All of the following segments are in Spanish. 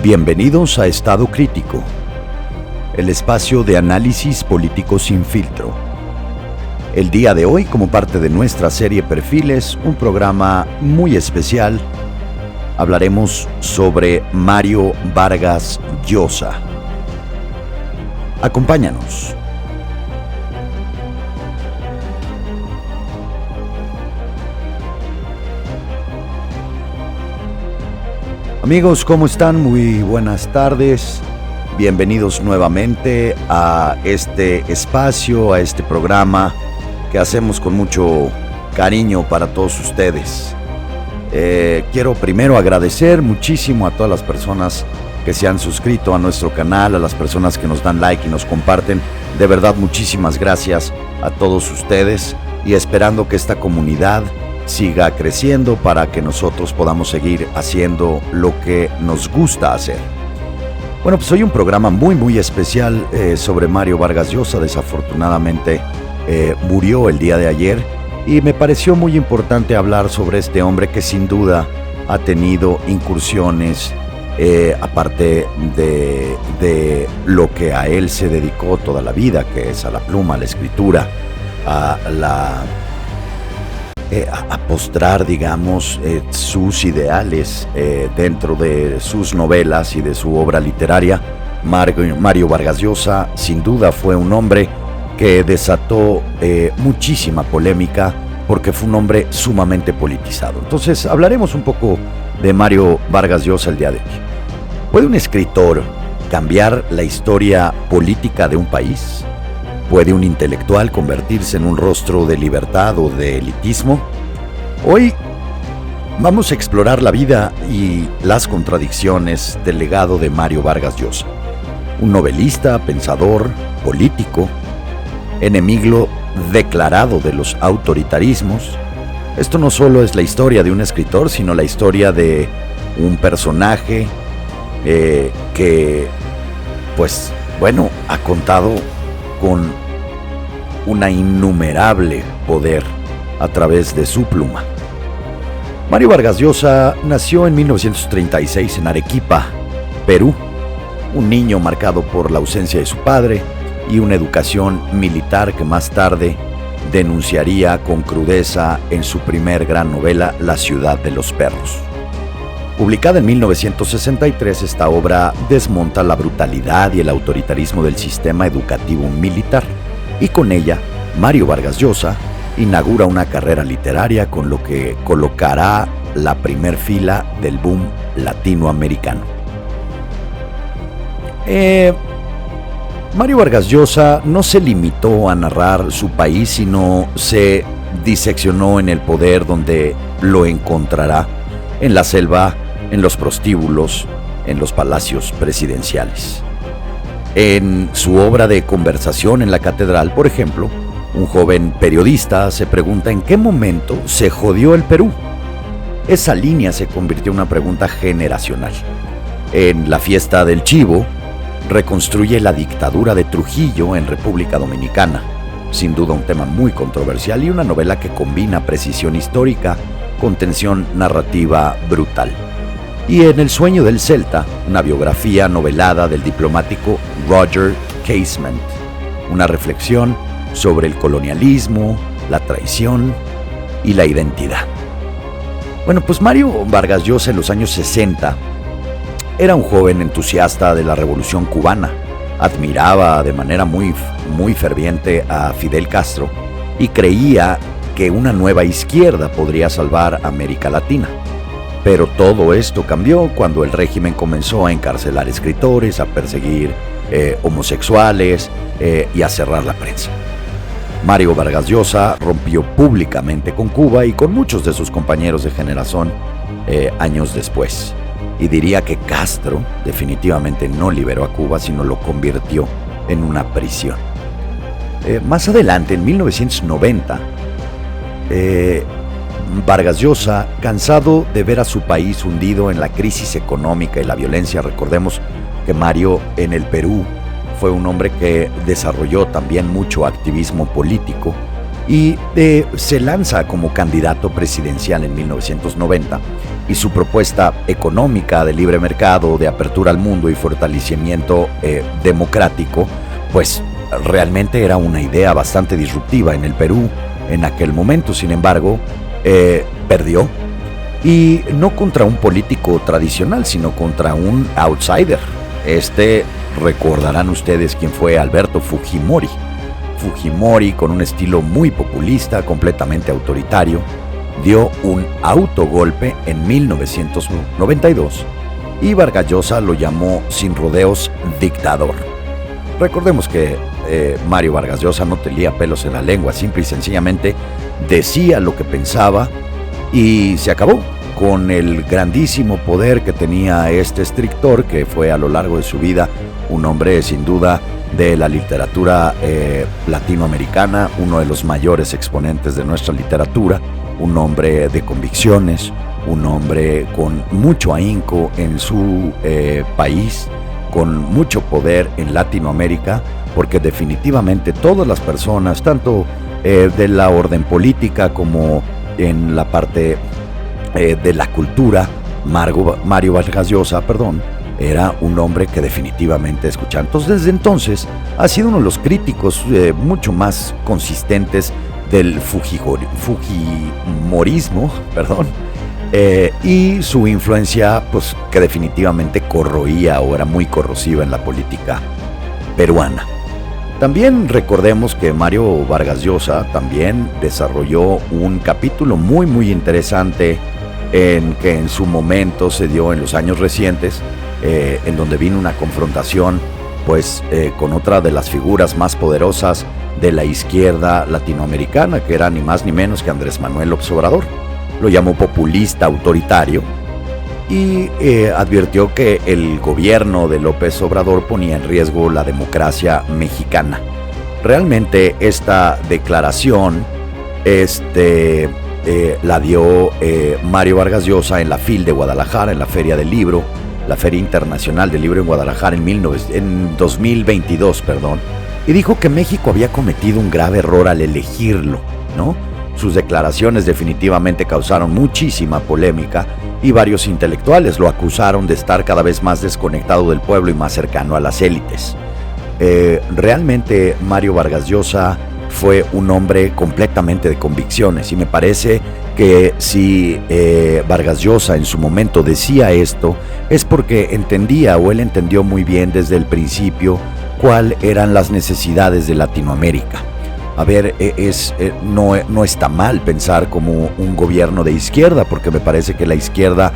Bienvenidos a Estado Crítico, el espacio de análisis político sin filtro. El día de hoy, como parte de nuestra serie Perfiles, un programa muy especial, hablaremos sobre Mario Vargas Llosa. Acompáñanos. Amigos, ¿cómo están? Muy buenas tardes. Bienvenidos nuevamente a este espacio, a este programa que hacemos con mucho cariño para todos ustedes. Quiero primero agradecer muchísimo a todas las personas que se han suscrito a nuestro canal, a las personas que nos dan like y nos comparten. De verdad, muchísimas gracias a todos ustedes y esperando que esta comunidad siga creciendo para que nosotros podamos seguir haciendo lo que nos gusta hacer. Bueno, pues hoy un programa muy especial sobre Mario Vargas Llosa. Desafortunadamente murió el día de ayer y me pareció muy importante hablar sobre este hombre que sin duda ha tenido incursiones, aparte de lo que a él se dedicó toda la vida, que es a la pluma, a la escritura, a postrar, digamos, sus ideales dentro de sus novelas y de su obra literaria. Mario Vargas Llosa sin duda fue un hombre que desató muchísima polémica porque fue un hombre sumamente politizado. Entonces hablaremos un poco de Mario Vargas Llosa el día de hoy. ¿Puede un escritor cambiar la historia política de un país? ¿Puede un intelectual convertirse en un rostro de libertad o de elitismo? Hoy vamos a explorar la vida y las contradicciones del legado de Mario Vargas Llosa, un novelista, pensador, político, enemigo declarado de los autoritarismos. Esto no solo es la historia de un escritor, sino la historia de un personaje que, pues, bueno, ha contado con una innumerable poder a través de su pluma. Mario Vargas Llosa nació en 1936 en Arequipa, Perú, un niño marcado por la ausencia de su padre y una educación militar que más tarde denunciaría con crudeza en su primer gran novela, La ciudad de los perros. Publicada en 1963, esta obra desmonta la brutalidad y el autoritarismo del sistema educativo militar, y con ella, Mario Vargas Llosa inaugura una carrera literaria con lo que colocará la primer fila del boom latinoamericano. Mario Vargas Llosa no se limitó a narrar su país, sino se diseccionó en el poder donde lo encontrará, en la selva, en los prostíbulos, en los palacios presidenciales. En su obra de Conversación en la Catedral, por ejemplo, un joven periodista se pregunta en qué momento se jodió el Perú. Esa línea se convirtió en una pregunta generacional. En La fiesta del chivo, reconstruye la dictadura de Trujillo en República Dominicana, sin duda un tema muy controversial y una novela que combina precisión histórica con tensión narrativa brutal. Y en El sueño del Celta, una biografía novelada del diplomático Roger Casement, una reflexión sobre el colonialismo, la traición y la identidad. Bueno, pues Mario Vargas Llosa en los años 60 era un joven entusiasta de la Revolución Cubana, admiraba de manera muy ferviente a Fidel Castro y creía que una nueva izquierda podría salvar América Latina. Pero todo esto cambió cuando el régimen comenzó a encarcelar escritores, a perseguir homosexuales y a cerrar la prensa. Mario Vargas Llosa rompió públicamente con Cuba y con muchos de sus compañeros de generación años después. Y diría que Castro definitivamente no liberó a Cuba, sino lo convirtió en una prisión. Más adelante, en 1990, Vargas Llosa, cansado de ver a su país hundido en la crisis económica y la violencia, recordemos que Mario en el Perú fue un hombre que desarrolló también mucho activismo político y se lanza como candidato presidencial en 1990, y su propuesta económica de libre mercado, de apertura al mundo y fortalecimiento democrático, pues realmente era una idea bastante disruptiva en el Perú en aquel momento. Sin embargo, perdió, y no contra un político tradicional, sino contra un outsider. Recordarán ustedes quién fue Alberto Fujimori. Fujimori, con un estilo muy populista, completamente autoritario, dio un autogolpe en 1992 y Vargas Llosa lo llamó sin rodeos dictador. Recordemos que Mario Vargas Llosa no tenía pelos en la lengua, simple y sencillamente decía lo que pensaba y se acabó con el grandísimo poder que tenía este escritor, que fue a lo largo de su vida un hombre sin duda de la literatura latinoamericana, uno de los mayores exponentes de nuestra literatura, un hombre de convicciones, un hombre con mucho ahínco en su país, con mucho poder en Latinoamérica, porque definitivamente todas las personas, tanto de la orden política como en la parte de la cultura, Mario Vargas Llosa, era un hombre que definitivamente escuchaba. Entonces, desde entonces ha sido uno de los críticos mucho más consistentes del fujimorismo, y su influencia, pues, que definitivamente corroía o era muy corrosiva en la política peruana. También recordemos que Mario Vargas Llosa también desarrolló un capítulo muy muy interesante que en su momento se dio en los años recientes, en donde vino una confrontación pues con otra de las figuras más poderosas de la izquierda latinoamericana, que era ni más ni menos que Andrés Manuel López Obrador. Lo llamó populista autoritario y advirtió que el gobierno de López Obrador ponía en riesgo la democracia mexicana. Realmente esta declaración la dio Mario Vargas Llosa en la FIL de Guadalajara, en la Feria del Libro, la Feria Internacional del Libro en Guadalajara en 2022, y dijo que México había cometido un grave error al elegirlo, ¿no? Sus declaraciones definitivamente causaron muchísima polémica y varios intelectuales lo acusaron de estar cada vez más desconectado del pueblo y más cercano a las élites. Realmente Mario Vargas Llosa fue un hombre completamente de convicciones, y me parece que si Vargas Llosa en su momento decía esto, es porque entendía, o él entendió muy bien desde el principio, cuáles eran las necesidades de Latinoamérica. A ver, no está mal pensar como un gobierno de izquierda, porque me parece que la izquierda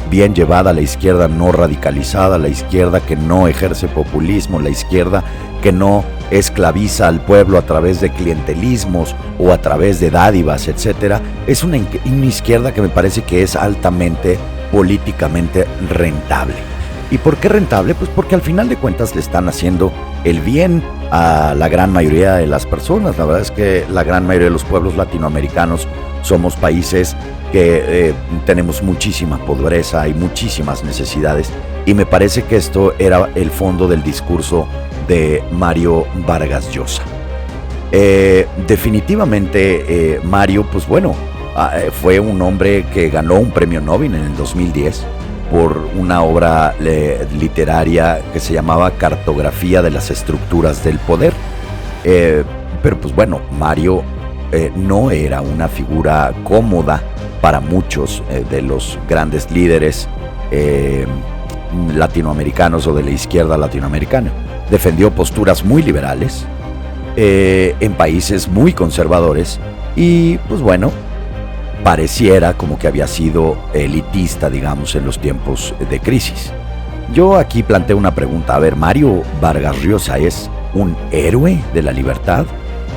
bien llevada, la izquierda no radicalizada, la izquierda que no ejerce populismo, la izquierda que no esclaviza al pueblo a través de clientelismos o a través de dádivas, etcétera, es una izquierda que me parece que es altamente políticamente rentable. ¿Y por qué rentable? Pues porque al final de cuentas le están haciendo el bien a la gran mayoría de las personas. La verdad es que la gran mayoría de los pueblos latinoamericanos somos países que tenemos muchísima pobreza y muchísimas necesidades, y me parece que esto era el fondo del discurso de Mario Vargas Llosa. Definitivamente Mario, pues bueno, fue un hombre que ganó un premio Nobel en el 2010 por una obra literaria que se llamaba Cartografía de las estructuras del poder. Pero pues bueno, Mario no era una figura cómoda para muchos de los grandes líderes latinoamericanos o de la izquierda latinoamericana. Defendió posturas muy liberales en países muy conservadores, y pues bueno, pareciera como que había sido elitista, digamos, en los tiempos de crisis. Yo aquí planteo una pregunta. A ver, ¿Mario Vargas Llosa es un héroe de la libertad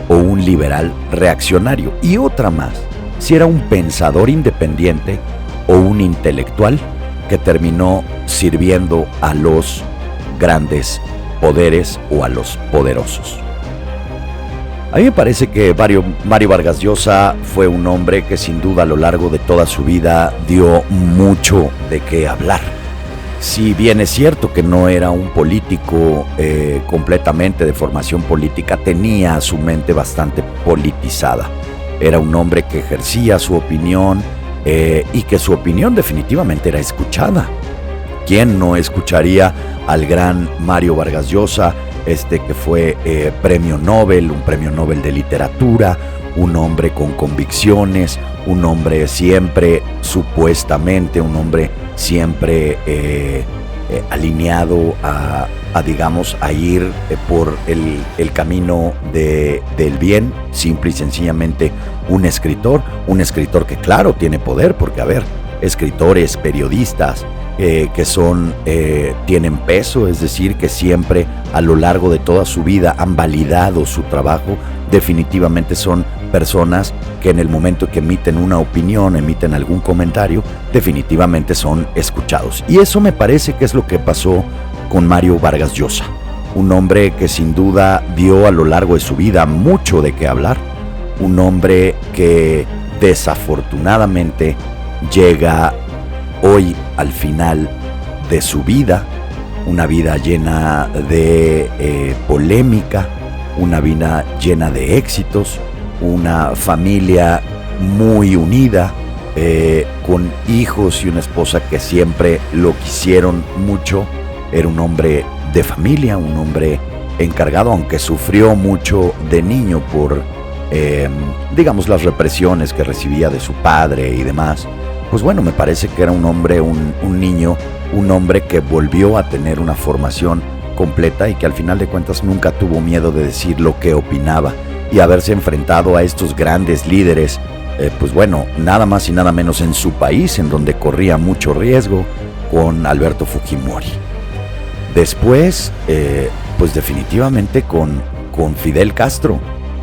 o un liberal reaccionario? Y otra más, si era un pensador independiente o un intelectual que terminó sirviendo a los grandes poderes o a los poderosos. A mí me parece que Mario Vargas Llosa fue un hombre que sin duda a lo largo de toda su vida dio mucho de qué hablar. Si bien es cierto que no era un político completamente de formación política, tenía su mente bastante politizada. Era un hombre que ejercía su opinión y que su opinión definitivamente era escuchada. ¿Quién no escucharía al gran Mario Vargas Llosa, que fue premio Nobel, un premio Nobel de literatura, un hombre con convicciones, un hombre siempre, supuestamente, un hombre siempre alineado a ir por el camino del bien, simple y sencillamente un escritor que claro tiene poder, porque escritores, periodistas, que tienen peso, es decir, que siempre a lo largo de toda su vida han validado su trabajo, definitivamente son personas que en el momento que emiten una opinión, emiten algún comentario, definitivamente son escuchados. Y eso me parece que es lo que pasó con Mario Vargas Llosa, un hombre que sin duda dio a lo largo de su vida mucho de qué hablar, un hombre que desafortunadamente llega hoy al final de su vida, una vida llena de polémica, una vida llena de éxitos, una familia muy unida, con hijos y una esposa que siempre lo quisieron mucho. Era un hombre de familia, un hombre encargado, aunque sufrió mucho de niño por, las represiones que recibía de su padre y demás. Pues bueno, me parece que era un hombre, un niño, un hombre que volvió a tener una formación completa y que al final de cuentas nunca tuvo miedo de decir lo que opinaba y haberse enfrentado a estos grandes líderes, nada más y nada menos en su país, en donde corría mucho riesgo, con Alberto Fujimori. Después, definitivamente con Fidel Castro,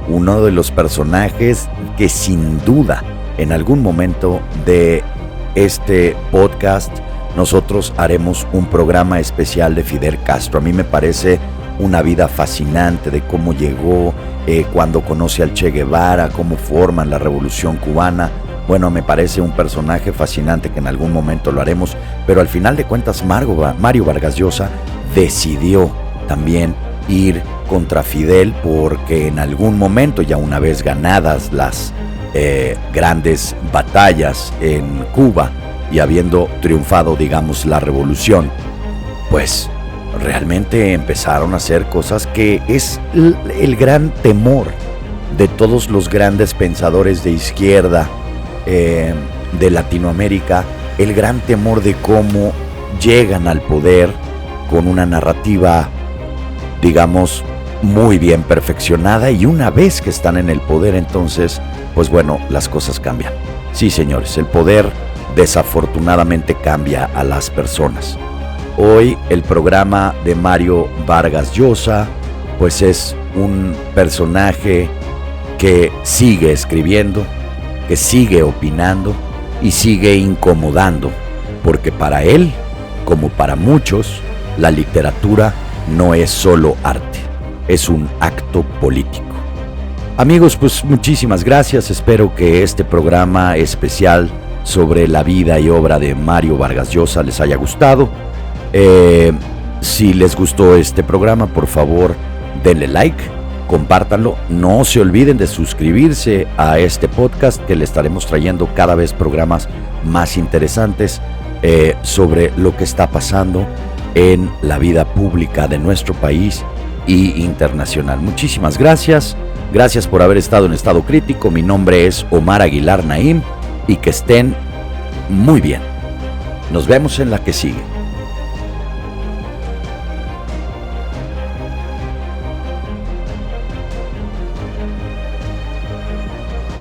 uno de los personajes que sin duda en algún momento de este podcast nosotros haremos un programa especial de Fidel Castro. A mí me parece una vida fascinante de cómo llegó, cuando conoce al Che Guevara, cómo forman la Revolución Cubana. Bueno, me parece un personaje fascinante que en algún momento lo haremos, pero al final de cuentas Mario Vargas Llosa decidió también ir contra Fidel porque en algún momento, ya una vez ganadas las grandes batallas en Cuba y habiendo triunfado, la revolución, pues realmente empezaron a hacer cosas que es el gran temor de todos los grandes pensadores de izquierda de Latinoamérica, el gran temor de cómo llegan al poder con una narrativa, muy bien perfeccionada, y una vez que están en el poder, entonces, las cosas cambian. Sí, señores, el poder desafortunadamente cambia a las personas. Hoy el programa de Mario Vargas Llosa, es un personaje que sigue escribiendo, que sigue opinando y sigue incomodando, porque para él, como para muchos, la literatura no es solo arte, es un acto político. Amigos, muchísimas gracias. Espero que este programa especial sobre la vida y obra de Mario Vargas Llosa les haya gustado. Si les gustó este programa, por favor, denle like, compártanlo. No se olviden de suscribirse a este podcast, que le estaremos trayendo cada vez programas más interesantes sobre lo que está pasando en la vida pública de nuestro país y internacional. Muchísimas gracias. Gracias por haber estado en Estado Crítico. Mi nombre es Omar Aguilar Naim y que estén muy bien. Nos vemos en la que sigue.